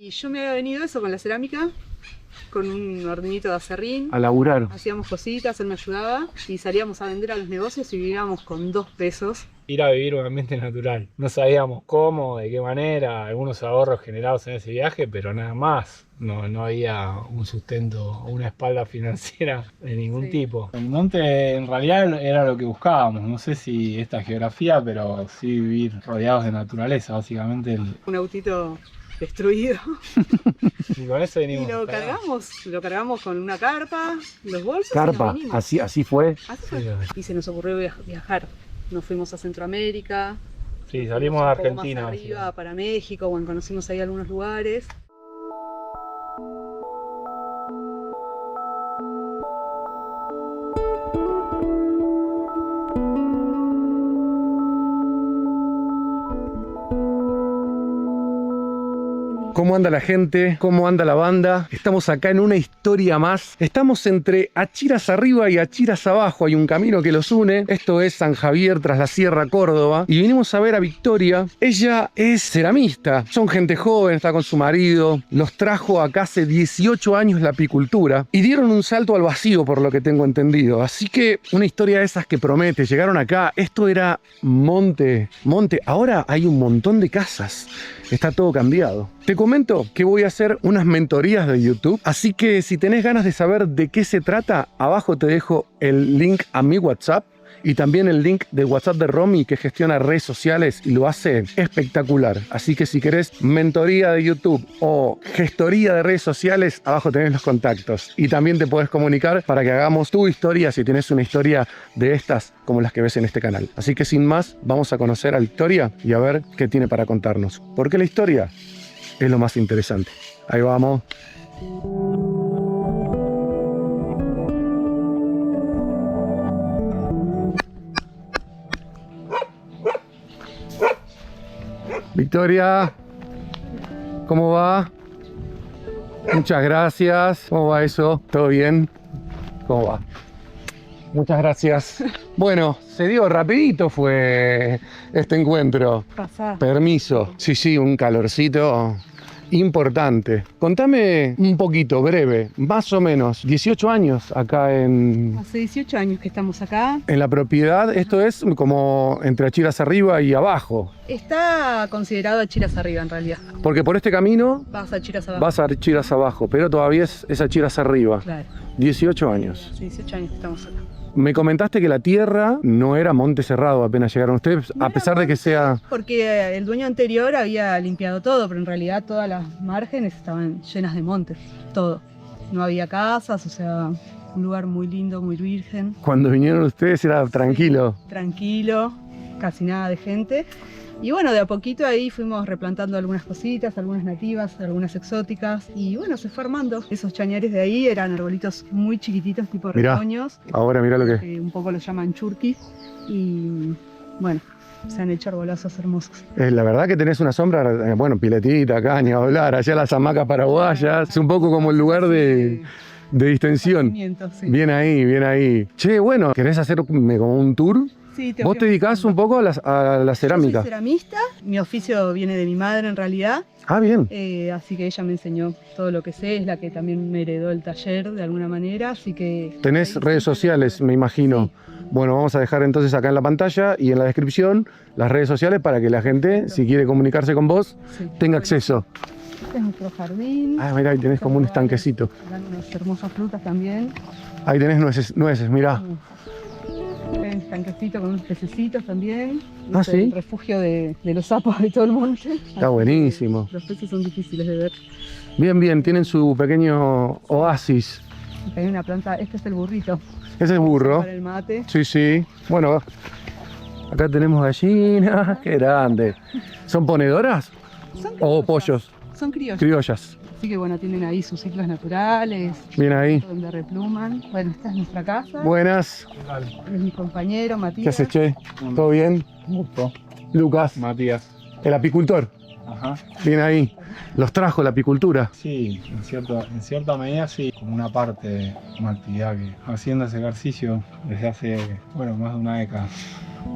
Y yo me había venido eso con la cerámica, con un hornito de aserrín. A laburar. Hacíamos cositas, él me ayudaba y salíamos a vender a los negocios y vivíamos con 2 pesos. Ir a vivir un ambiente natural. No sabíamos cómo, de qué manera, algunos ahorros generados en ese viaje, pero nada más. No había un sustento, una espalda financiera de ningún tipo. El monte en realidad era lo que buscábamos. No sé si esta geografía, pero sí vivir rodeados de naturaleza, básicamente. Un autito destruido. Y con eso Y venimos. lo cargamos con una carpa, los bolsos y Carpa, nos vinimos. así fue. Así fue. Y se nos ocurrió viajar. Nos fuimos a Centroamérica. Sí, salimos de un poco Argentina. más arriba, para México, bueno, conocimos ahí algunos lugares. ¿Cómo anda la gente? ¿Cómo anda la banda? Estamos acá en una historia más. Estamos entre Achiras arriba y Achiras abajo. Hay un camino que los une. Esto es San Javier tras la Sierra Córdoba. Y vinimos a ver a Victoria. Ella es ceramista. Son gente joven, está con su marido. Los trajo acá hace 18 años la apicultura. Y dieron un salto al vacío, por lo que tengo entendido. Así que una historia de esas que promete. Llegaron acá. Esto era monte. Ahora hay un montón de casas. Está todo cambiado. Te comento que voy a hacer unas mentorías de YouTube, así que si tenés ganas de saber de qué se trata, abajo te dejo el link a mi WhatsApp y también el link del WhatsApp de Romy, que gestiona redes sociales y lo hace espectacular. Así que si querés mentoría de YouTube o gestoría de redes sociales, abajo tenés los contactos. Y también te podés comunicar para que hagamos tu historia si tenés una historia de estas como las que ves en este canal. Así que sin más, vamos a conocer a Victoria y a ver qué tiene para contarnos. Porque la historia es lo más interesante. Ahí vamos. Victoria, ¿cómo va? Muchas gracias. ¿Cómo va eso? ¿Todo bien? ¿Cómo va? Muchas gracias. Bueno, se dio rapidito fue este encuentro. Pasá. Permiso. Sí, un calorcito importante. Contame un poquito, breve, más o menos, 18 años acá Hace 18 años que estamos acá. en la propiedad. Esto es como entre Achiras arriba y abajo. Está considerado Achiras arriba en realidad. Porque por este camino Vas a Achiras abajo. vas a Achiras abajo, pero todavía es Achiras arriba. Claro. 18 años. Hace 18 años que estamos acá. Me comentaste que la tierra no era monte cerrado apenas llegaron ustedes, No a era pesar de que monte. sea... Porque el dueño anterior había limpiado todo, pero en realidad todas las márgenes estaban llenas de montes, todo. No había casas, o sea, un lugar muy lindo, muy virgen. Cuando vinieron ustedes era tranquilo. Tranquilo, casi nada de gente. Y bueno, de a poquito ahí fuimos replantando algunas cositas, algunas nativas, algunas exóticas. Y bueno, se fue armando. Esos chañares de ahí eran arbolitos muy chiquititos, tipo Mirá. retoños. Ahora mira lo que... Que un poco los llaman churquis. Y bueno, se han hecho arbolazos hermosos. La verdad que tenés una sombra, bueno, piletita, caña, hablar, allá las hamacas paraguayas. Es un poco como el lugar de distensión. Esparcimiento, sí. Bien ahí, bien ahí. Che, bueno, ¿querés hacerme como un tour? Sí, Vos te dedicás un poco a la cerámica. Yo soy ceramista, mi oficio viene de mi madre en realidad, Ah, bien. así que ella me enseñó todo lo que sé, es la que también me heredó el taller de alguna manera, así que... Tenés ahí redes siempre sociales, me imagino. Sí. Bueno, vamos a dejar entonces acá en la pantalla y en la descripción las redes sociales para que la gente, si quiere comunicarse con vos, Sí. tenga acceso. Este es nuestro jardín. Ah, mirá, ahí tenés como un estanquecito. Dan unas hermosas frutas también. Ahí tenés nueces, mirá. Hay un estanquecito con unos pececitos también. Ah, Es ¿sí? el refugio de los sapos de todo el monte. Está buenísimo. Los peces son difíciles de ver. Bien, tienen su pequeño oasis. Acá hay una planta, este es el burrito. Ese es burro. Para el mate. Sí. Bueno, acá tenemos gallinas. Qué grande. ¿Son ponedoras? Son ¿O criollas. pollos? Son criollos. Criollas. Así que bueno, tienen ahí sus ciclos naturales, Bien ahí. donde repluman. Bueno, esta es nuestra casa. Buenas. Es mi compañero ¿Qué Matías. haces, che? ¿Todo bien? Gusto. Lucas, Matías. el apicultor. Ajá. Bien ahí. Los trajo la apicultura. Sí, en cierta medida sí, como una parte de una actividad que haciendo ese ejercicio desde hace, bueno, más de una década.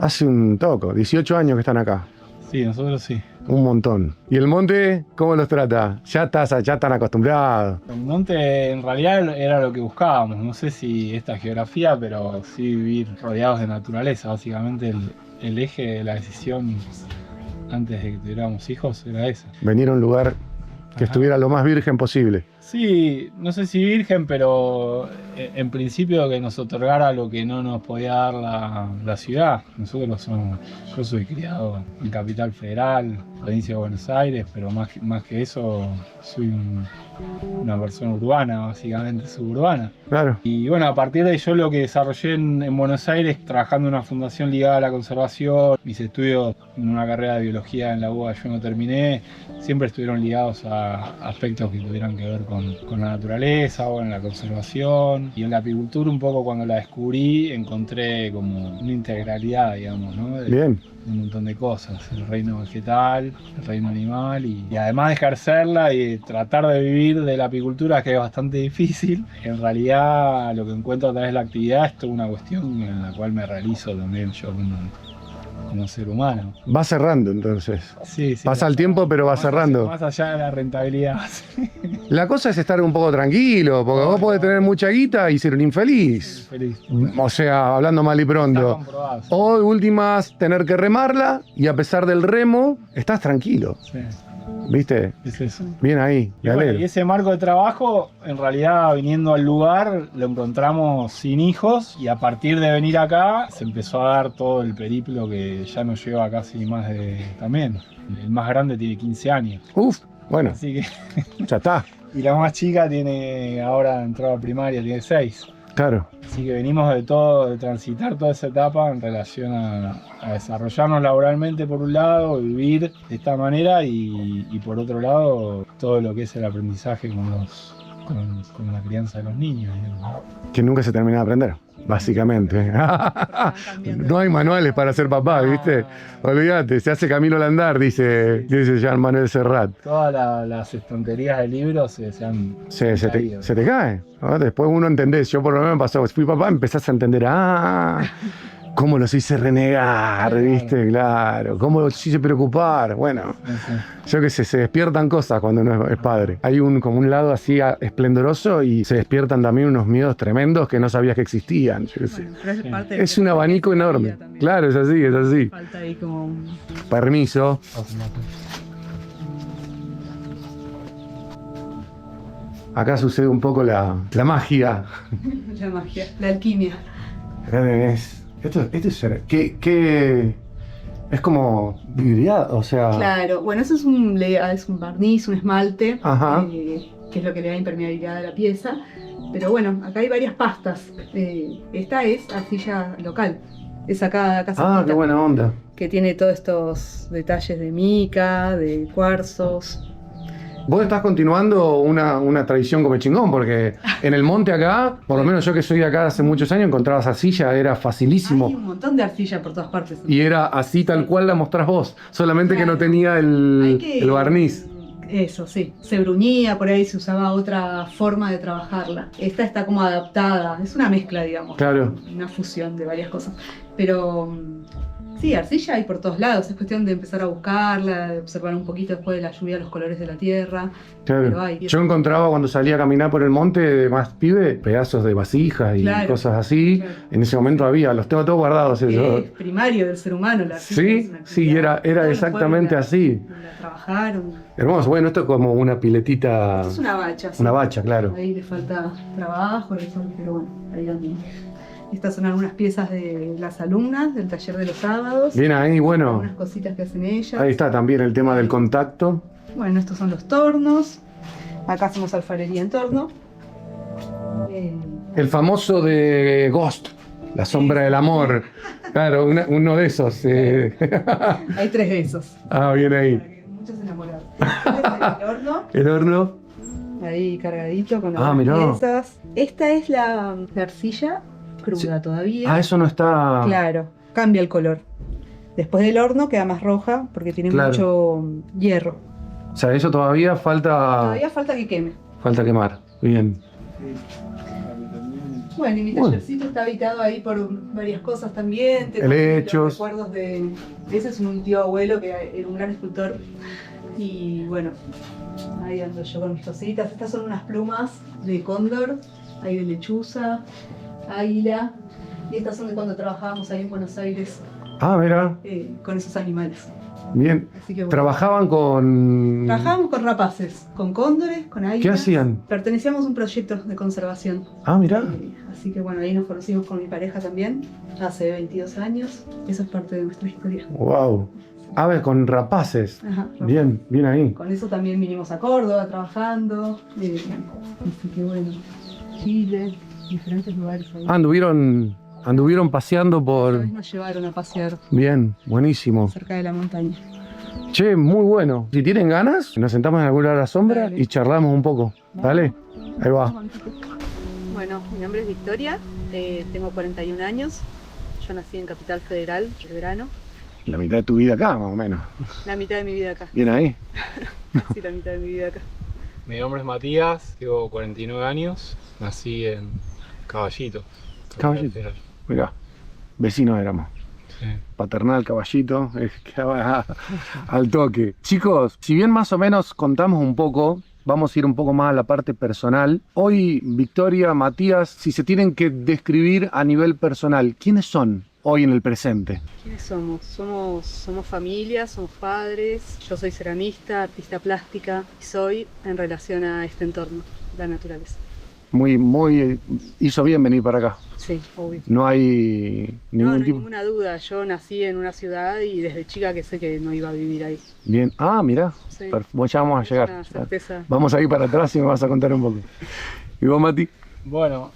Hace un toco, 18 años que están acá. Sí, nosotros sí. Un montón. ¿Y el monte cómo los trata? Ya están acostumbrados. El monte en realidad era lo que buscábamos. No sé si esta geografía, pero sí vivir rodeados de naturaleza. Básicamente el eje de la decisión antes de que tuviéramos hijos era esa. Venir a un lugar que estuviera lo más virgen posible. Sí, no sé si virgen, pero en principio que nos otorgara lo que no nos podía dar la ciudad. Yo soy criado en Capital Federal, provincia de Buenos Aires, pero más que eso soy una persona urbana, básicamente suburbana. Claro. Y bueno, a partir de yo lo que desarrollé en Buenos Aires, trabajando en una fundación ligada a la conservación, mis estudios en una carrera de biología en la UBA yo no terminé, siempre estuvieron ligados a aspectos que tuvieran que ver con la naturaleza o en la conservación. Y en la apicultura un poco cuando la descubrí encontré como una integralidad, digamos, ¿no? Bien. Un montón de cosas, el reino vegetal, el reino animal y además de ejercerla y tratar de vivir de la apicultura, que es bastante difícil, en realidad lo que encuentro a través de la actividad es toda una cuestión en la cual me realizo también yo como ser humano. Va cerrando entonces. Sí, Pasa el tiempo, pero va cerrando. Más allá de la rentabilidad. La cosa es estar un poco tranquilo, porque vos podés tener mucha guita y ser un infeliz. Feliz. O sea, hablando mal y Está pronto. comprobado. O de últimas, tener que remarla y a pesar del remo, estás tranquilo. Sí, ¿Viste? es eso. Bien ahí, Y, me bueno, alegro. y ese marco de trabajo, en realidad viniendo al lugar, lo encontramos sin hijos y a partir de venir acá se empezó a dar todo el periplo que ya nos lleva casi más de... También, el más grande tiene 15 años, Uf, bueno, así que... ya está. Y la más chica ahora entró a primaria, tiene 6. Claro. Así que venimos de transitar toda esa etapa en relación a desarrollarnos laboralmente por un lado, vivir de esta manera y por otro lado todo lo que es el aprendizaje con la crianza de los niños, digamos. Que nunca se termina de aprender, básicamente. No hay manuales para ser papá, ¿viste? Olvídate, se hace camino al andar, dice Jean Manuel Serrat. Todas las estanterías de libros se han Se caído. te cae, ¿no? Después uno entendés, yo por lo menos me pasó, fui papá, empezás a entender, cómo los hice renegar, Claro. ¿viste? Claro, cómo los hice preocupar, bueno. Yo qué sé, se despiertan cosas cuando uno es padre. Hay como un lado así esplendoroso y se despiertan también unos miedos tremendos que no sabías que existían. Yo qué sé. Bueno, pero es parte de Es un abanico la vida enorme. también. Claro, es así, es así. Falta ahí como Permiso. Acá sucede un poco la magia. la magia, la alquimia. Acá tenés. Esto es. ¿Qué? Es como vidriado, o sea. Claro, bueno, eso es un barniz, un esmalte, Ajá. que es lo que le da impermeabilidad a la pieza. Pero bueno, acá hay varias pastas. Esta es arcilla local. Es acá Ah, qué buena onda. que tiene todos estos detalles de mica, de cuarzos. Vos estás continuando una tradición como chingón, porque en el monte acá, por lo menos yo que soy de acá hace muchos años, encontrabas arcilla, era facilísimo. Hay un montón de arcilla por todas partes. Y era así tal cual la mostrás vos, solamente que no Claro. tenía Hay el que- barniz. Eso, sí. Se bruñía, por ahí se usaba otra forma de trabajarla. Esta está como adaptada, es una mezcla, digamos. Claro. Una fusión de varias cosas. Pero sí, arcilla hay por todos lados. Es cuestión de empezar a buscarla, de observar un poquito después de la lluvia los colores de la tierra. Pero Claro. hay. Yo encontraba cuando salía a caminar por el monte de más pibe, pedazos de vasijas y Claro. cosas así. Claro. En ese momento había, los tengo todos guardados. Eso. Es primario del ser humano la arcilla. Sí, es una sí, actividad. era Todos los exactamente pueblos así. La trabajaron. Hermoso, bueno, esto es como una piletita, Es una bacha. sí. una bacha, claro. Ahí le falta trabajo, pero bueno, ahí andan. Estas son algunas piezas de las alumnas del taller de los sábados. Bien ahí, bueno, Algunas cositas que hacen ellas. ahí está también el tema del contacto. Bueno, estos son los tornos. Acá hacemos alfarería en torno. El famoso de Ghost, la sombra del amor. Claro, uno de esos. Hay 3 de esos. Bien ahí. Para que muchos enamorados. Este es el horno, El horno. ahí cargadito con Ah, las mirá. piezas. Esta es la arcilla cruda todavía. Eso no está. Claro, cambia el color. Después del horno queda más roja porque tiene Claro. mucho hierro. O sea, eso todavía falta. Todavía falta que queme. Falta quemar. Bien. Bueno, y mi Bueno. tallercito está habitado ahí por varias cosas también. Tengo Helechos. los recuerdos de... Ese es un tío abuelo que era un gran escultor. Y bueno, ahí ando yo con mis cositas. Estas son unas plumas de cóndor, hay de lechuza, águila. Y estas son de cuando trabajábamos ahí en Buenos Aires Ah, mira, con esos animales. bien. Así que bueno. Trabajaban con... Trabajábamos con rapaces, con cóndores, con águilas. ¿Qué hacían? Pertenecíamos a un proyecto de conservación. Ah, mira. Así que bueno, ahí nos conocimos con mi pareja también, hace 22 años. Eso es parte de nuestra historia. Wow. Aves con rapaces. Ajá, Bien, bien ahí. con eso también vinimos a Córdoba trabajando. Así que bueno, Chile, diferentes lugares ahí. Anduvieron paseando Una por... vez nos llevaron a pasear Bien, buenísimo. cerca de la montaña. Che, muy bueno. Si tienen ganas, nos sentamos en algún lugar a la sombra Dale. y charlamos un poco. Dale, ahí va. Bueno, mi nombre es Victoria, tengo 41 años. Yo nací en Capital Federal, Belgrano. La mitad de tu vida acá, más o menos. La mitad de mi vida acá. Bien ahí. Sí, la mitad de mi vida acá. Mi nombre es Matías, tengo 49 años, nací en Caballito. Caballito. Mirá, vecinos éramos. Sí. Paternal, Caballito, quedaba al toque. Chicos, si bien más o menos contamos un poco, vamos a ir un poco más a la parte personal. Hoy, Victoria, Matías, si se tienen que describir a nivel personal, ¿quiénes son hoy en el presente? ¿Quiénes somos? Somos familia, somos padres. Yo soy ceramista, artista plástica y soy en relación a este entorno, la naturaleza. Muy, hizo bien venir para acá. Sí, obvio. No hay No, ningún no hay tipo... ninguna duda. Yo nací en una ciudad y desde chica que sé que no iba a vivir ahí. Bien. Ah, mirá. Sí. Bueno, ya vamos a Es llegar. una certeza. Vamos a ir para atrás y me vas a contar un poco. ¿Y vos, Mati? Bueno,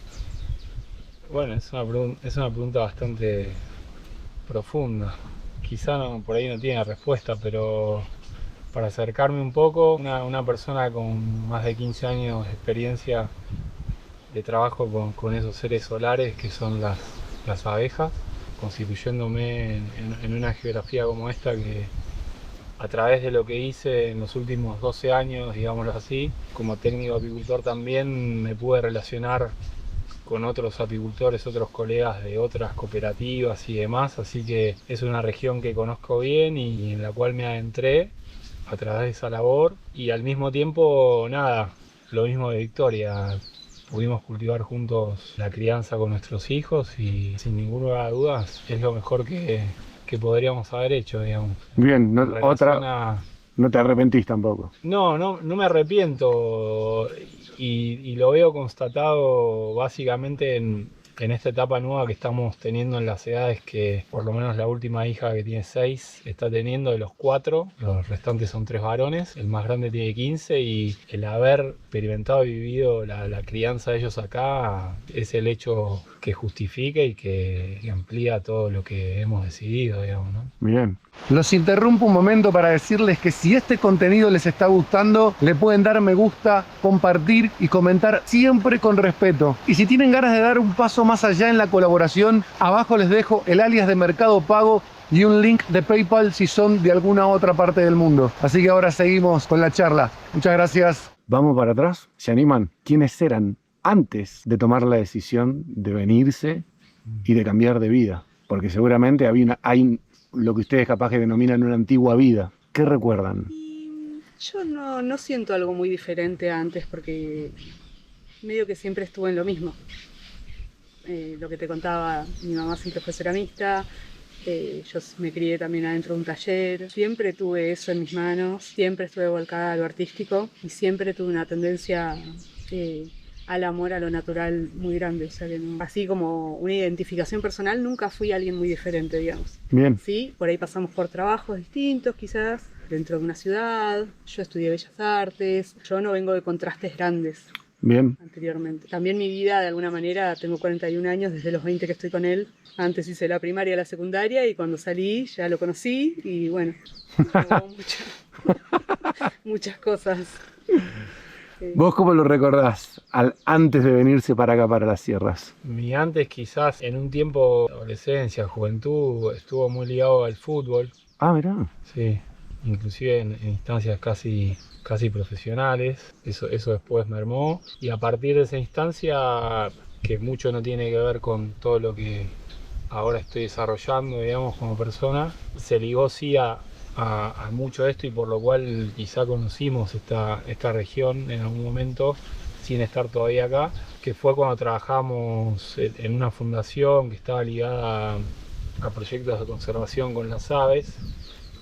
es una pregunta bastante profunda. Quizá por ahí no tiene respuesta, pero para acercarme un poco, una persona con más de 15 años de experiencia de trabajo con esos seres solares que son las abejas, constituyéndome en una geografía como esta que a través de lo que hice en los últimos 12 años, digámoslo así, como técnico apicultor también me pude relacionar con otros apicultores, otros colegas de otras cooperativas y demás, así que es una región que conozco bien y en la cual me adentré a través de esa labor y al mismo tiempo, nada, lo mismo de Victoria. Pudimos cultivar juntos la crianza con nuestros hijos y sin ninguna duda es lo mejor que podríamos haber hecho, digamos. Bien, En relación no te arrepentís tampoco. No me arrepiento y lo veo constatado básicamente en esta etapa nueva que estamos teniendo en las edades que por lo menos la última hija que tiene 6 está teniendo de los 4, los restantes son 3 varones, el más grande tiene 15 y el haber experimentado y vivido la crianza de ellos acá es el hecho que justifica y que amplía todo lo que hemos decidido, digamos, ¿no? Bien. Los interrumpo un momento para decirles que si este contenido les está gustando, le pueden dar me gusta, compartir y comentar siempre con respeto. Y si tienen ganas de dar un paso más allá en la colaboración, abajo les dejo el alias de Mercado Pago y un link de PayPal si son de alguna otra parte del mundo. Así que ahora seguimos con la charla. Muchas gracias. Vamos para atrás. ¿Se animan? ¿Quiénes eran antes de tomar la decisión de venirse y de cambiar de vida? Porque seguramente hay lo que ustedes capaz que denominan una antigua vida. ¿Qué recuerdan? Yo no siento algo muy diferente a antes porque medio que siempre estuve en lo mismo. Lo que te contaba, mi mamá siempre fue ceramista, yo me crié también adentro de un taller, siempre tuve eso en mis manos, siempre estuve volcada a lo artístico y siempre tuve una tendencia al amor a lo natural muy grande, o sea que así como una identificación personal nunca fui alguien muy diferente, digamos. Bien. Sí, por ahí pasamos por trabajos distintos quizás, dentro de una ciudad, yo estudié Bellas Artes, yo no vengo de contrastes grandes. Bien. Anteriormente. También mi vida, de alguna manera, tengo 41 años, desde los 20 que estoy con él. Antes hice la primaria y la secundaria y cuando salí ya lo conocí y bueno, muchas cosas. ¿Vos cómo lo recordás antes de venirse para acá, para las sierras? Mi antes quizás en un tiempo de adolescencia, juventud, estuvo muy ligado al fútbol. Ah, mirá. Sí, inclusive en instancias casi profesionales, eso después mermó y a partir de esa instancia que mucho no tiene que ver con todo lo que ahora estoy desarrollando, digamos, como persona, se ligó sí a mucho de esto y por lo cual quizá conocimos esta región en algún momento sin estar todavía acá, que fue cuando trabajamos en una fundación que estaba ligada a proyectos de conservación con las aves.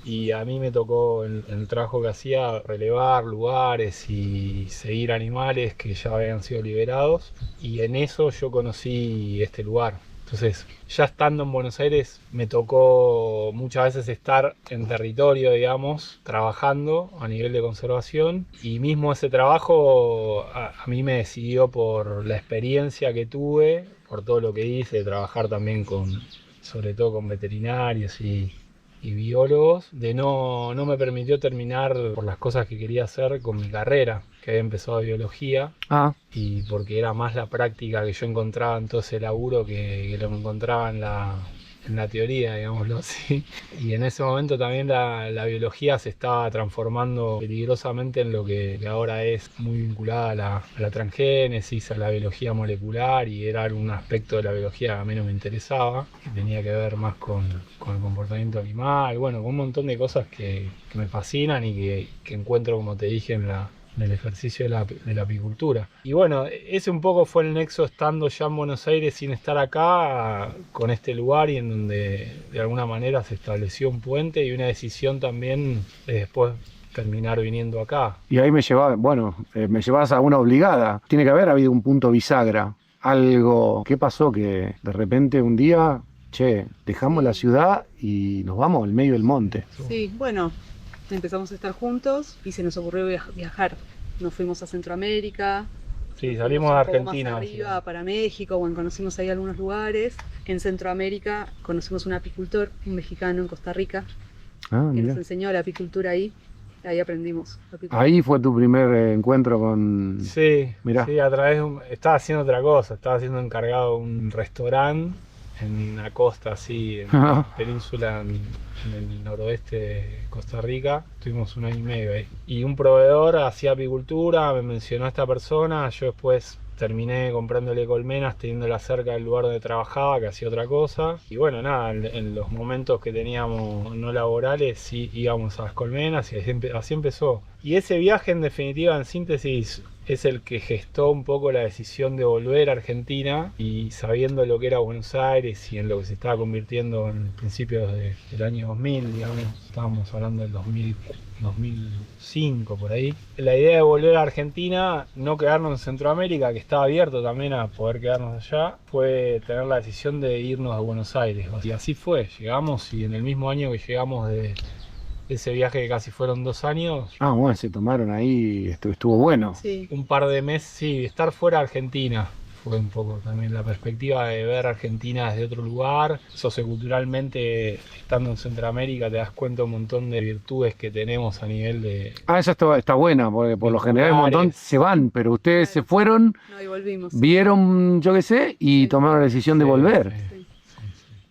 Y a mí me tocó en el trabajo que hacía relevar lugares y seguir animales que ya habían sido liberados. Y en eso yo conocí este lugar. Entonces, ya estando en Buenos Aires, me tocó muchas veces estar en territorio, digamos, trabajando a nivel de conservación. Y mismo ese trabajo a mí me decidió por la experiencia que tuve, por todo lo que hice, de trabajar también sobre todo con veterinarios y biólogos, no me permitió terminar por las cosas que quería hacer con mi carrera, que había empezado biología, y porque era más la práctica que yo encontraba en todo ese laburo que lo encontraba en la teoría, digámoslo así. Y en ese momento también la biología se estaba transformando peligrosamente en lo que ahora es muy vinculada a la transgénesis, a la biología molecular, y era un aspecto de la biología que a mí no me interesaba, que tenía que ver más con el comportamiento animal, bueno, con un montón de cosas que me fascinan y que encuentro, como te dije, en el ejercicio de la apicultura. Y bueno, ese un poco fue el nexo estando ya en Buenos Aires sin estar acá, con este lugar, y en donde de alguna manera se estableció un puente y una decisión también de después terminar viniendo acá. Y ahí me llevabas a una obligada. Tiene que haber habido un punto bisagra, algo. ¿Qué pasó? Que de repente un día, dejamos la ciudad y nos vamos al medio del monte. Sí, bueno, empezamos a estar juntos y se nos ocurrió viajar. Nos fuimos a Centroamérica. Sí, salimos de Argentina. Más arriba, para México, bueno, conocimos ahí algunos lugares. En Centroamérica conocimos un apicultor, un mexicano en Costa Rica, que nos enseñó la apicultura ahí. Ahí aprendimos. Ahí fue tu primer encuentro con... Sí, sí, a través estaba haciendo otra cosa, estaba siendo encargado de un restaurante en una costa así, en la península, en el noroeste de Costa Rica. Estuvimos 1 año y medio ahí. Y un proveedor hacía apicultura, me mencionó a esta persona, yo después terminé comprándole colmenas, teniéndola cerca del lugar donde trabajaba, que hacía otra cosa. Y bueno, nada, en los momentos que teníamos no laborales, sí íbamos a las colmenas y así empezó. Y ese viaje, en definitiva, en síntesis, es el que gestó un poco la decisión de volver a Argentina, y sabiendo lo que era Buenos Aires y en lo que se estaba convirtiendo en principios del año 2000, digamos, estábamos hablando del 2005 por ahí. La idea de volver a Argentina, no quedarnos en Centroamérica, que estaba abierto también a poder quedarnos allá, fue tener la decisión de irnos a Buenos Aires. Y así fue, llegamos, y en el mismo año que llegamos de ese viaje, que casi fueron 2 años. Bueno, se tomaron ahí, estuvo bueno. Sí. Un par de meses, sí, estar fuera de Argentina. Fue un poco también la perspectiva de ver Argentina desde otro lugar. Socioculturalmente, estando en Centroamérica, te das cuenta un montón de virtudes que tenemos a nivel de... Esa está buena, porque por lo general un montón se van, pero ustedes se fueron, y volvimos. Vieron, yo qué sé, y tomaron la decisión de volver. Sí.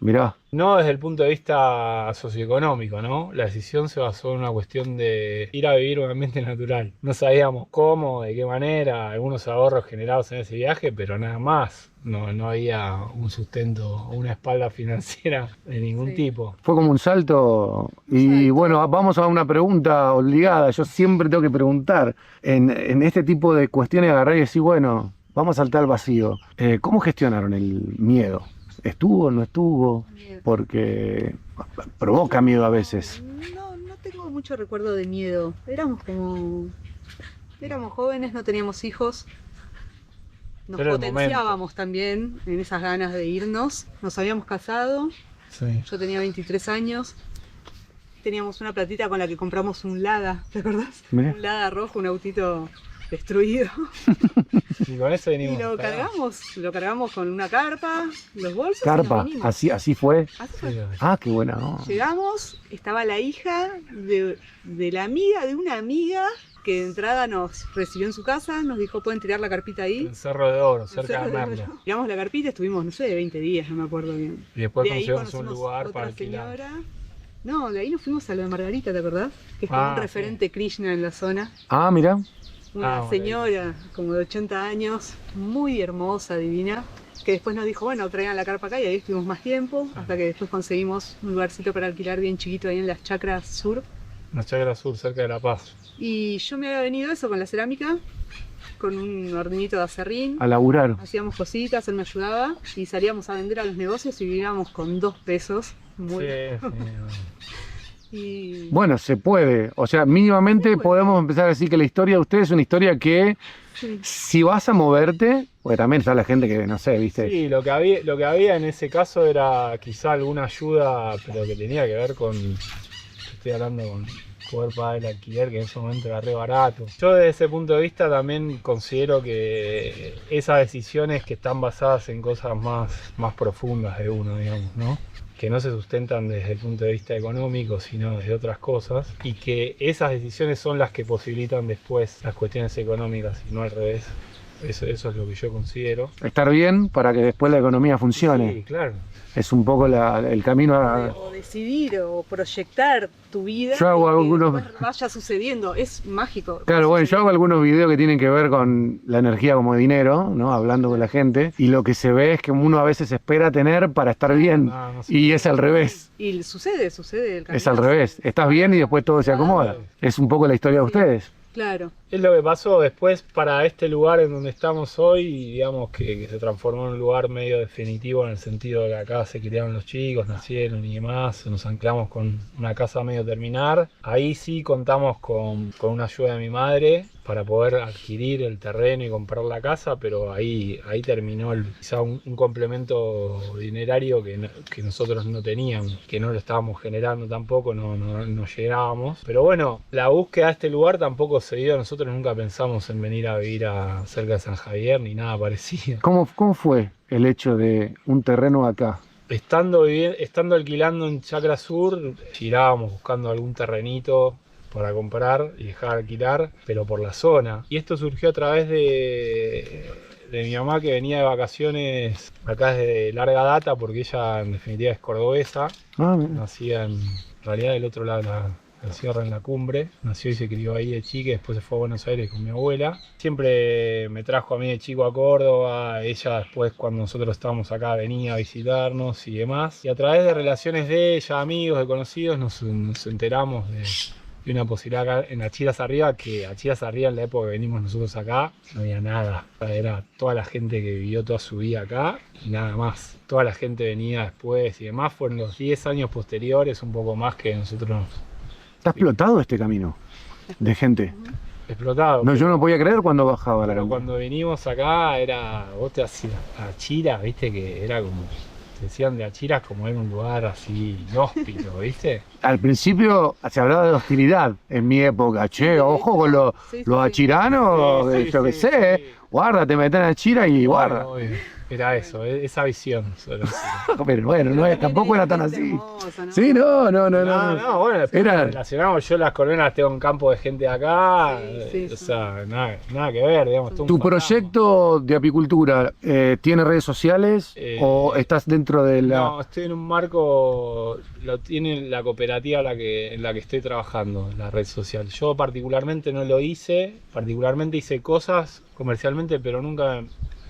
Mirá. No desde el punto de vista socioeconómico, ¿no? La decisión se basó en una cuestión de ir a vivir un ambiente natural. No sabíamos cómo, de qué manera, algunos ahorros generados en ese viaje, pero nada más. No había un sustento, una espalda financiera de ningún tipo. Fue como un salto. Y bueno, vamos a una pregunta obligada. Yo siempre tengo que preguntar. En este tipo de cuestiones, agarrar y decir, bueno, vamos a saltar al vacío. ¿Cómo gestionaron el miedo? ¿Estuvo o no estuvo? Porque provoca miedo a veces. No tengo mucho recuerdo de miedo. Éramos jóvenes, no teníamos hijos. Nos potenciábamos también en esas ganas de irnos. Nos habíamos casado. Sí. Yo tenía 23 años. Teníamos una platita con la que compramos un Lada, ¿te acordás? Mirá. Un Lada rojo, un autito destruido. Y con eso venimos. Y lo cargamos con una carpa, los bolsos. Carpa, y nos así fue. Así fue. Qué buena, ¿no? Llegamos, estaba la hija de la amiga de una amiga que de entrada nos recibió en su casa, nos dijo, pueden tirar la carpita ahí. En Cerro de Oro, cerca de Merlo. Tiramos la carpita, estuvimos, no sé, 20 días, no me acuerdo bien. Y después de ahí conseguimos un lugar para otra alquilar. señora. No, de ahí nos fuimos a lo de Margarita, ¿te acordás? Que es como un referente Krishna en la zona. Mirá. Una señora como de 80 años, muy hermosa, divina. que después nos dijo, bueno, traigan la carpa acá y ahí estuvimos más tiempo, hasta que después conseguimos un lugarcito para alquilar bien chiquito ahí en las Chacras Sur. Las Chacras Sur, cerca de La Paz. Y yo me había venido eso con la cerámica, con un hornito de aserrín. A laburar. Hacíamos cositas, él me ayudaba y salíamos a vender a los negocios y vivíamos con 2 pesos. Muy... Y... Bueno, se puede. O sea, mínimamente podemos empezar a decir que la historia de ustedes es una historia que si vas a moverte, porque también está la gente que, no sé, viste. Sí, lo que había en ese caso era quizá alguna ayuda, pero que tenía que ver con, estoy hablando con poder pagar el alquiler, que en ese momento era re barato. Yo desde ese punto de vista también considero que esas decisiones que están basadas en cosas más profundas de uno, digamos, ¿no? Que no se sustentan desde el punto de vista económico, sino desde otras cosas, y que esas decisiones son las que posibilitan después las cuestiones económicas y no al revés. Eso es lo que yo considero. Estar bien para que después la economía funcione. Sí, claro. Es un poco el camino a... O decidir o proyectar tu vida Yo hago y que algunos... después vaya sucediendo, es mágico. Claro, bueno, yo hago algunos videos que tienen que ver con la energía como dinero, ¿no? Hablando con la gente, y lo que se ve es que uno a veces espera tener para estar bien, No y es al revés. Y sucede el Es al revés, estás bien y después todo se acomoda. Es un poco la historia de ustedes. Claro. Es lo que pasó después para este lugar en donde estamos hoy, digamos que se transformó en un lugar medio definitivo en el sentido de que acá se criaron los chicos, nacieron y demás, nos anclamos con una casa a medio terminar. Ahí sí contamos con una ayuda de mi madre para poder adquirir el terreno y comprar la casa, pero ahí terminó quizá un complemento dinerario que nosotros no teníamos, que no lo estábamos generando tampoco, no llegábamos. Pero bueno, la búsqueda de este lugar tampoco se dio. Nosotros nunca pensamos en venir a vivir cerca de San Javier ni nada parecido. ¿Cómo fue el hecho de un terreno acá? Estando alquilando en Chacra Sur, girábamos buscando algún terrenito para comprar y dejar alquilar, pero por la zona. Y esto surgió a través de mi mamá, que venía de vacaciones acá desde larga data, porque ella en definitiva es cordobesa. Nacida en realidad del otro lado de la sierra, en la Cumbre. Nació y se crió ahí de chica, después se fue a Buenos Aires con mi abuela. Siempre me trajo a mí de chico a Córdoba. Ella después, cuando nosotros estábamos acá, venía a visitarnos y demás. Y a través de relaciones de ella, amigos, de conocidos, nos enteramos de una posibilidad acá en Achiras Arriba, que Achiras Arriba, en la época que venimos nosotros acá, no había nada. Era toda la gente que vivió toda su vida acá y nada más. Toda la gente venía después y demás. Fueron los 10 años posteriores, un poco más, que nosotros... ¿Está explotado este camino de gente? Explotado. No, yo no podía creer cuando bajaba la Pero camino. cuando venimos acá, vos te hacías Achiras, viste, que era como... Decían de Achiras como era un lugar así inhóspito, ¿viste? Al principio se hablaba de hostilidad en mi época. Che, ojo con los achiranos, Sí, yo qué sé. sí. Guarda, te meten a Achira y guarda. Obvio. Era eso, esa visión. Pero bueno, tampoco era tan así. Hermosa, ¿no? Sí, no. No, bueno, después Era... relacionamos, yo las colmenas tengo un campo de gente de acá, Sí, o sea, nada que ver, digamos. ¿Tu proyecto de apicultura tiene redes sociales o estás dentro de la...? No, estoy en un marco, lo tiene la cooperativa en la que estoy trabajando, la red social. Yo particularmente no lo hice, hice cosas comercialmente, pero nunca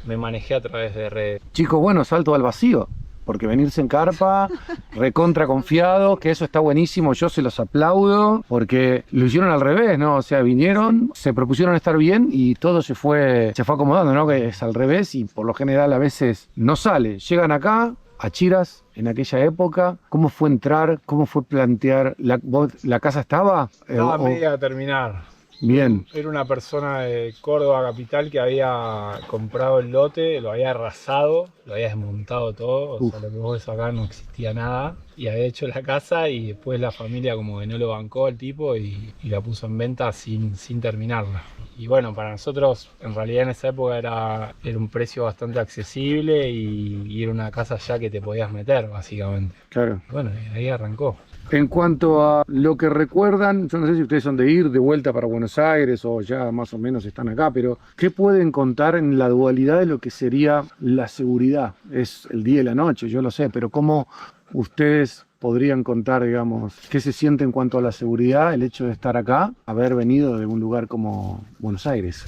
me manejé a través de redes. Chicos, bueno, salto al vacío, porque venirse en carpa, recontra confiado, que eso está buenísimo, yo se los aplaudo, porque lo hicieron al revés, ¿no? O sea, vinieron, se propusieron estar bien y todo se fue acomodando, ¿no? Que es al revés y por lo general a veces no sale. Llegan acá, a Chiras, en aquella época, ¿cómo fue entrar? ¿Cómo fue plantear? ¿La casa estaba? Estaba media a terminar. Bien. Era una persona de Córdoba capital que había comprado el lote, lo había arrasado, lo había desmontado todo, o sea, lo que vos ves acá no existía nada, y había hecho la casa y después la familia como que no lo bancó el tipo y la puso en venta sin terminarla. Y bueno, para nosotros en realidad en esa época era un precio bastante accesible y era una casa ya que te podías meter básicamente. Claro. Bueno, y ahí arrancó. En cuanto a lo que recuerdan, yo no sé si ustedes son de ir de vuelta para Buenos Aires o ya más o menos están acá, pero ¿qué pueden contar en la dualidad de lo que sería la seguridad? Es el día y la noche, yo lo sé, pero ¿cómo ustedes podrían contar, digamos, qué se siente en cuanto a la seguridad, el hecho de estar acá, haber venido de un lugar como Buenos Aires?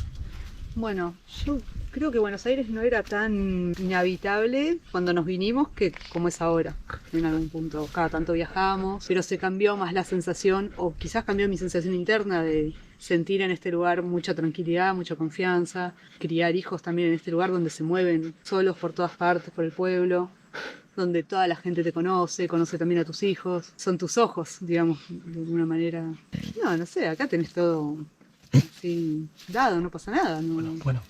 Bueno, yo creo que Buenos Aires no era tan inhabitable cuando nos vinimos que como es ahora, en algún punto. Cada tanto viajamos, pero se cambió más la sensación, o quizás cambió mi sensación interna de sentir en este lugar mucha tranquilidad, mucha confianza, criar hijos también en este lugar donde se mueven solos por todas partes, por el pueblo, donde toda la gente te conoce, conoce también a tus hijos, son tus ojos, digamos, de alguna manera. No sé, acá tenés todo así dado, no pasa nada. Bueno,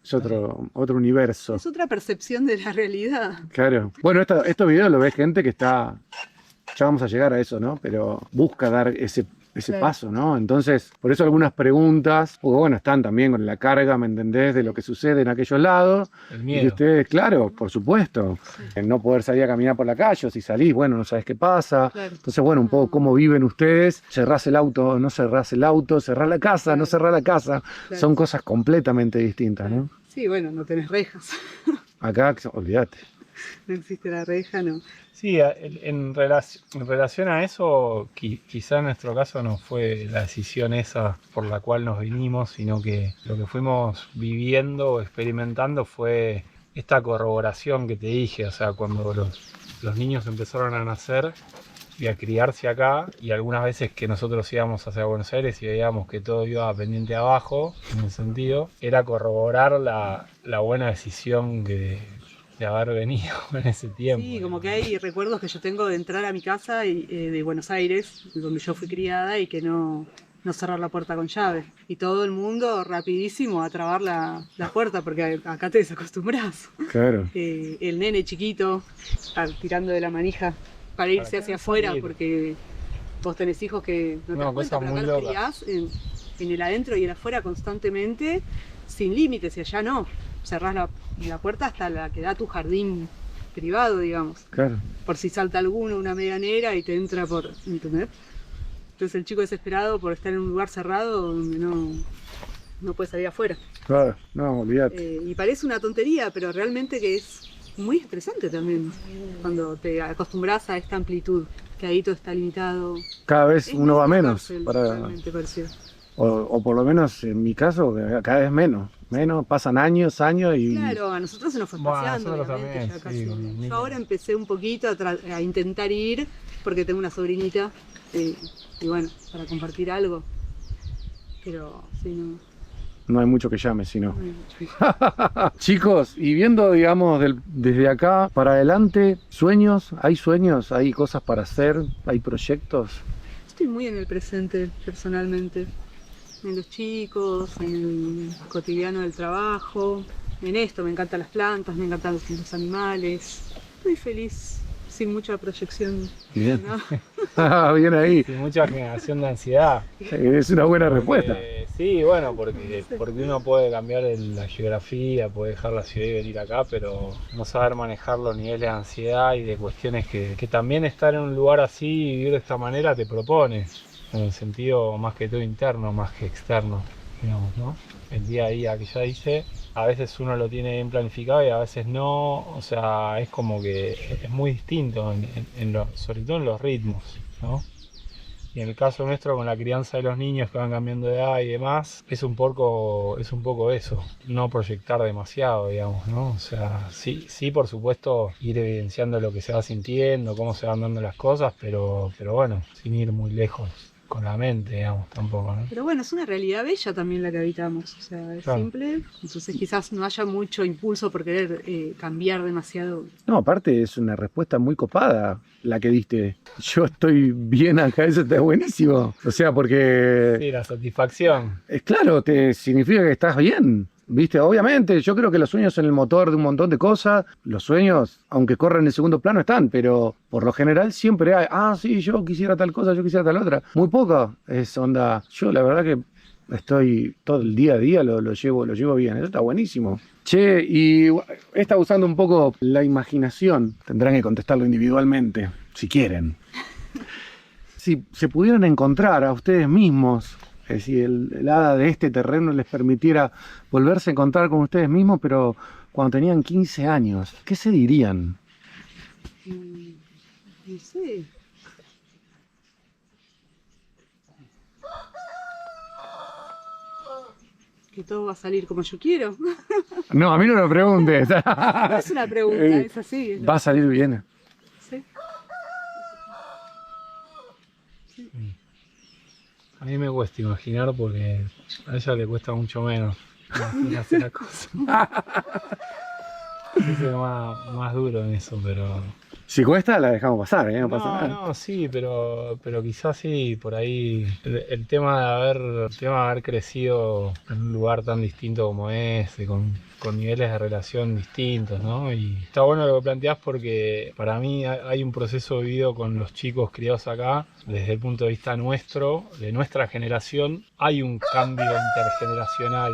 Es otro universo. Es otra percepción de la realidad. Claro. Bueno, estos videos lo ve gente que está, ya vamos a llegar a eso, ¿no? Pero busca dar ese Claro. paso, ¿no? Entonces, por eso algunas preguntas, porque bueno, están también con la carga, ¿me entendés? De lo que sucede en aquellos lados. el Y miedo. ustedes, claro, por supuesto, no poder salir a caminar por la calle, o si salís, bueno, no sabes qué pasa. Claro. Entonces, bueno, un poco cómo viven ustedes, cerrás el auto, no cerrás el auto, cerrás la casa, Claro. no cerrás la casa. Claro. Son cosas completamente distintas, ¿no? Sí, bueno, no tenés rejas. Acá, olvídate. No existe la reja, no. Sí, en relación a eso, quizá en nuestro caso no fue la decisión esa por la cual nos vinimos, sino que lo que fuimos viviendo o experimentando fue esta corroboración que te dije, o sea, cuando los niños empezaron a nacer y a criarse acá, y algunas veces que nosotros íbamos hacia Buenos Aires y veíamos que todo iba pendiente abajo, en el sentido, era corroborar la buena decisión de haber venido en ese tiempo. Sí, como que hay recuerdos que yo tengo de entrar a mi casa de Buenos Aires, donde yo fui criada, y que no cerrar la puerta con llave. Y todo el mundo rapidísimo a trabar la puerta, porque acá te desacostumbras. Claro. El nene chiquito tirando de la manija para irse Para hacia acá afuera, salir. porque vos tenés hijos que no te No, das cuenta, cosa pero muy acá los loca. criás en el adentro y el afuera constantemente, sin límites, y allá no. Cerrás la puerta hasta la que da tu jardín privado, digamos, Claro. por si salta alguno, una medianera y te entra por internet. Entonces el chico desesperado por estar en un lugar cerrado donde no puede salir afuera. Claro. No, olvídate. Y parece una tontería, pero realmente que es muy estresante también cuando te acostumbras a esta amplitud, que ahí todo está limitado. Cada vez Es uno va medio menos. cárcel, Para, realmente pareció. o por lo menos en mi caso, cada vez menos. Pasan años y... Claro, a nosotros se nos fue Bueno, espaciando, nosotros obviamente, también, ya sí, casi. con los niños. Yo ahora empecé un poquito a intentar ir, porque tengo una sobrinita, y bueno, para compartir algo. Pero sí, no No hay mucho que llame, sino. hay mucho. Chicos, y viendo, digamos, desde acá para adelante, ¿sueños? ¿Hay cosas para hacer? ¿Hay proyectos? Estoy muy en el presente, personalmente. En los chicos, en el cotidiano del trabajo, en esto, me encantan las plantas, me encantan los animales. Estoy feliz, sin mucha proyección. Bien. ¿No? Bien ahí. Sin mucha generación de ansiedad. Es una buena respuesta. Sí, bueno, porque uno puede cambiar la geografía, puede dejar la ciudad y venir acá, pero no saber manejar los niveles de ansiedad y de cuestiones que también estar en un lugar así y vivir de esta manera te propone, en el sentido más que todo interno, más que externo, digamos, ¿no? El día a día que ya hice, a veces uno lo tiene bien planificado y a veces no, o sea, es como que es muy distinto, sobre todo en los ritmos, ¿no? Y en el caso nuestro, con la crianza de los niños que van cambiando de edad y demás, es un poco eso, no proyectar demasiado, digamos, ¿no? O sea, sí, por supuesto, ir evidenciando lo que se va sintiendo, cómo se van dando las cosas, pero bueno, sin ir muy lejos con la mente, digamos, tampoco, ¿no? Pero bueno, es una realidad bella también la que habitamos. O sea, es Claro. simple, entonces quizás no haya mucho impulso por querer cambiar demasiado. No, aparte es una respuesta muy copada la que diste. Yo estoy bien acá, eso está buenísimo. O sea, porque Sí, la satisfacción. es claro, te significa que estás bien. ¿Viste? Obviamente, yo creo que los sueños son el motor de un montón de cosas. Los sueños, aunque corren en segundo plano, están, pero por lo general siempre hay, sí, yo quisiera tal cosa, yo quisiera tal otra. Muy poco es onda. Yo la verdad que estoy todo el día a día, lo llevo bien. Eso está buenísimo. Che, y he estado usando un poco la imaginación. Tendrán que contestarlo individualmente, si quieren. Si se pudieran encontrar a ustedes mismos, es decir, el hada de este terreno les permitiera volverse a encontrar con ustedes mismos, pero cuando tenían 15 años, ¿qué se dirían? No sé. que todo va a salir como yo quiero. No, a mí no lo preguntes. No es una pregunta, es así. Va a salir bien. Sí. A mí me cuesta imaginar porque a ella le cuesta mucho menos imaginarse las cosas. Yo soy más duro en eso, pero... Si cuesta, la dejamos pasar, no pasa nada. No, sí, pero quizás sí, por ahí el tema de haber crecido en un lugar tan distinto como este, con niveles de relación distintos, ¿no? Y está bueno lo que planteás porque para mí hay un proceso vivido con los chicos criados acá, desde el punto de vista nuestro, de nuestra generación, hay un cambio intergeneracional.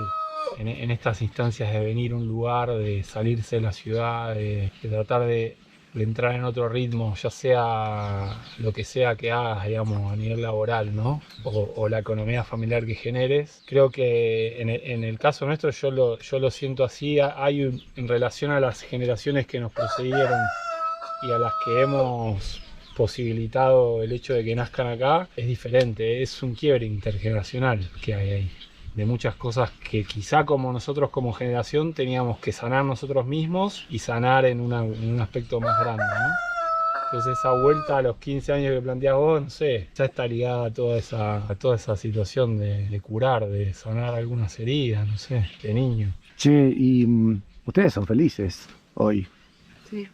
En estas instancias de venir a un lugar, de salirse de la ciudad, de tratar de entrar en otro ritmo, ya sea lo que sea que hagas, digamos, a nivel laboral, ¿no? O la economía familiar que generes. Creo que en el caso nuestro yo lo siento así, en relación a las generaciones que nos precedieron y a las que hemos posibilitado el hecho de que nazcan acá, es diferente, es un quiebre intergeneracional que hay ahí. De muchas cosas que quizá como nosotros como generación teníamos que sanar nosotros mismos y sanar en un aspecto más grande, ¿no? Entonces esa vuelta a los 15 años que planteás vos, no sé, ya está ligada a toda esa situación de curar, de sanar algunas heridas, no sé, de niño. Che, y ustedes son felices hoy. Sí.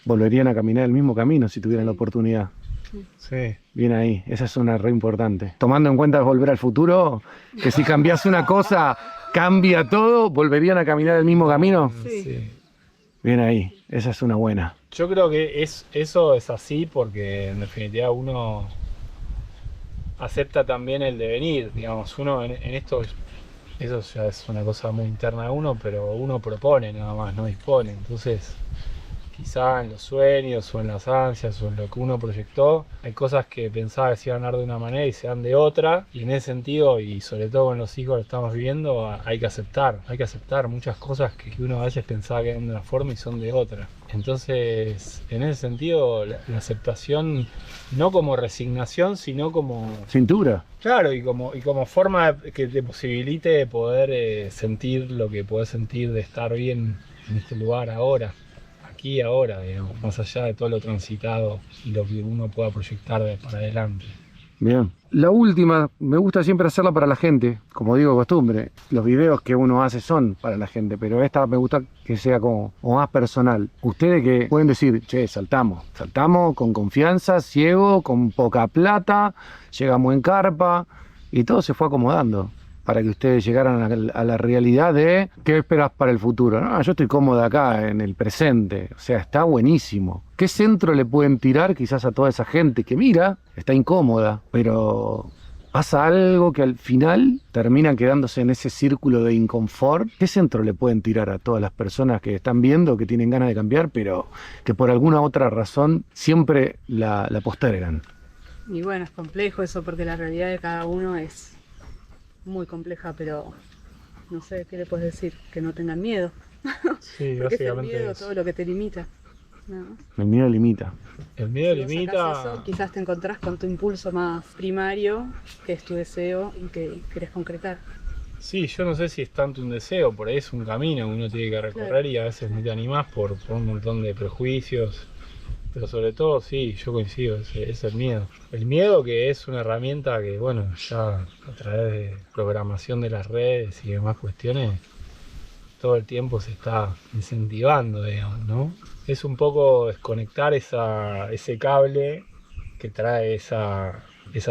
¿Volverían a caminar el mismo camino si tuvieran la oportunidad? Sí. Bien ahí, esa es una re importante. Tomando en cuenta Volver al Futuro, que si cambias una cosa, cambia todo, ¿volverían a caminar el mismo camino? Sí. Bien ahí, esa es una buena. Yo creo que eso es así porque en definitiva uno acepta también el devenir, digamos, uno en esto, eso ya es una cosa muy interna de uno, pero uno propone nada más, no dispone, entonces quizá en los sueños o en las ansias o en lo que uno proyectó, hay cosas que pensaba que se iban a dar de una manera y se dan de otra, y en ese sentido, y sobre todo con los hijos lo estamos viviendo, hay que aceptar muchas cosas que uno a veces pensaba que eran de una forma y son de otra. Entonces, en ese sentido, la aceptación no como resignación, sino como... Cintura. Claro, y como forma que te posibilite poder sentir lo que podés sentir de estar bien en este lugar ahora. Aquí y ahora, digamos, más allá de todo lo transitado y lo que uno pueda proyectar para adelante. Bien. La última, me gusta siempre hacerla para la gente, como digo, costumbre. Los videos que uno hace son para la gente, pero esta me gusta que sea como más personal. Ustedes que pueden decir, che, saltamos con confianza, ciego, con poca plata, llegamos en carpa y todo se fue acomodando para que ustedes llegaran a la realidad de qué esperas para el futuro. No, yo estoy cómodo acá en el presente, o sea, está buenísimo. ¿Qué centro le pueden tirar quizás a toda esa gente que mira, está incómoda, pero pasa algo que al final termina quedándose en ese círculo de inconfort? ¿Qué centro le pueden tirar a todas las personas que están viendo, que tienen ganas de cambiar, pero que por alguna otra razón siempre la postergan? Y bueno, es complejo eso porque la realidad de cada uno es muy compleja, pero no sé, ¿qué le puedes decir? Que no tengan miedo. Sí, porque es el básicamente miedo eso. todo lo que te limita. ¿No? El miedo limita. El miedo Si vos limita... sacás eso, quizás te encontrás con tu impulso más primario, que es tu deseo y que querés concretar. Sí, yo no sé si es tanto un deseo, por ahí es un camino que uno tiene que recorrer, claro. Y a veces no te animás por un montón de prejuicios. Pero sobre todo, sí, yo coincido, es el miedo. El miedo que es una herramienta que, bueno, ya a través de programación de las redes y demás cuestiones, todo el tiempo se está incentivando, digamos, ¿no? Es un poco desconectar ese cable que trae esa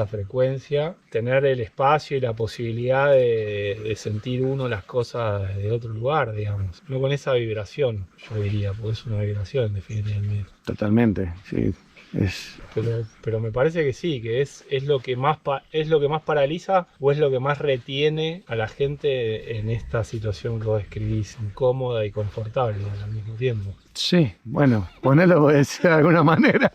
frecuencia, tener el espacio y la posibilidad de sentir uno las cosas de otro lugar, digamos. No con esa vibración, yo diría, porque es una vibración definitivamente. Totalmente, sí. Pero me parece que sí, que es lo que más paraliza o es lo que más retiene a la gente en esta situación que vos describís, incómoda y confortable al mismo tiempo. Sí, bueno, ponelo de alguna manera.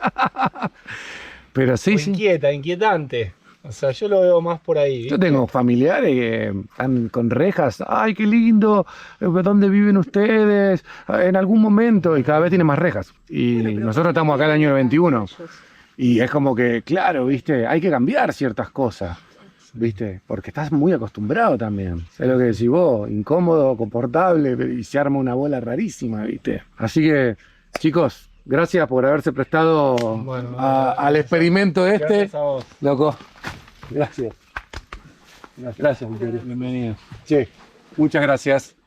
Pero sí, sí. Inquietante. O sea, yo lo veo más por ahí, ¿viste? Yo tengo familiares que están con rejas. ¡Ay, qué lindo! ¿Dónde viven ustedes? En algún momento. Y cada vez tienen más rejas. Y bueno, nosotros estamos acá en el año 21. Y es como que, claro, ¿viste? Hay que cambiar ciertas cosas. ¿viste? Porque estás muy acostumbrado también. Es lo que decís vos, incómodo, confortable, y se arma una bola rarísima, ¿viste? Así que, chicos, gracias por haberse prestado Bueno, al experimento este. Gracias a vos. Loco, gracias. Gracias, mi querido. Bienvenido. Che, muchas gracias.